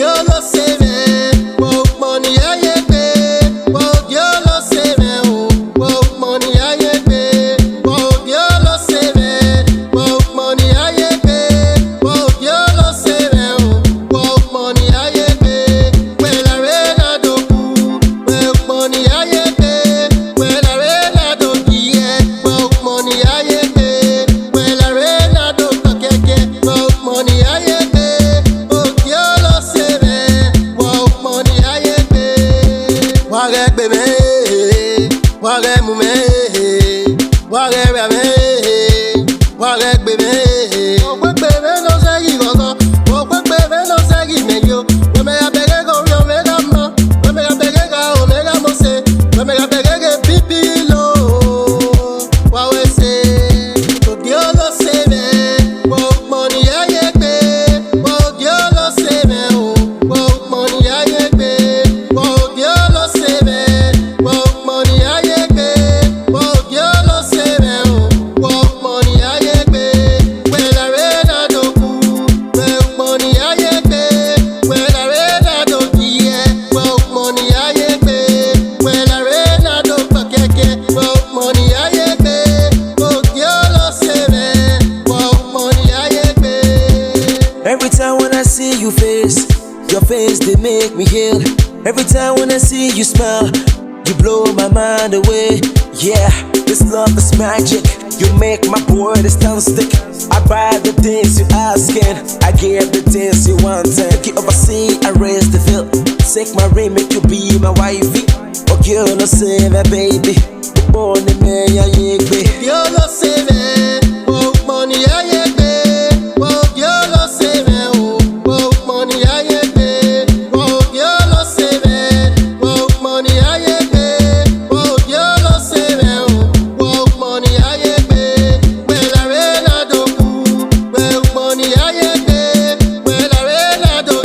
Dios lo sabe, money I pay. Dios lo sabe, money I pay. Dios lo sabe, money I pay. Dios lo sabe, money I pay. When I rain I do money I pay. When I rain I do money I pay. When I rain I do money I pay. Dios lo sabe, money I pay. Wage bebe, wage mume, wage rame, wage bebe. Wage bebe no segi gozo, wage bebe no segi medio. Me la pegué con mi omega mo, me la pegué con omega mose, me la pegué que pipilo. Wawe se, Dios lo sabe, money I pay. Dios lo sabe, money I pay. Dios lo sabe, money I pay. Dios lo sabe, money I pay. When I rain I do money I pay. When I rain I do money I pay. When I rain I do money I pay. Dios lo sabe, money I pay. Every time when I see your face they make me heal. Every time when I see you smile, you blow my mind away. Yeah, this love is magic. You make my body stand stick. I buy the things you asking, I give the things you want. Take you oversee, I raise the field. Take my ring, make you be my wifey. Oh, girl, no say my baby. Born in me, yeah, yeah, Dios lo sabe, money I pay. Dios lo sabe, money I pay. Dios lo sabe, money I pay. Dios lo sabe, money I pay. When I rain I do money I pay. When I rain I do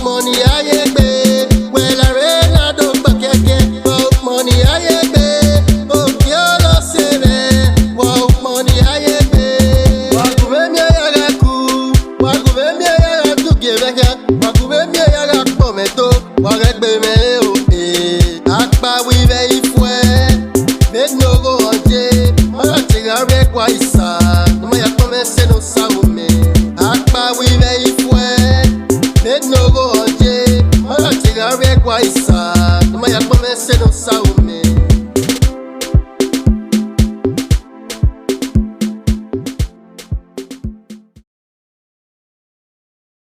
money I pay. When I rain I do money I pay. Dios lo sabe, money I pay. Wakubemia yagaku, wakubemia yagaku gebeka, wakubemia yagaku pometo, wagbeme o akpa wive ifwe, no go onje, mara tiga rekwa isa, no ya komese no saume, akpa wive ifwe, no go onje, mara tiga rekwa isa.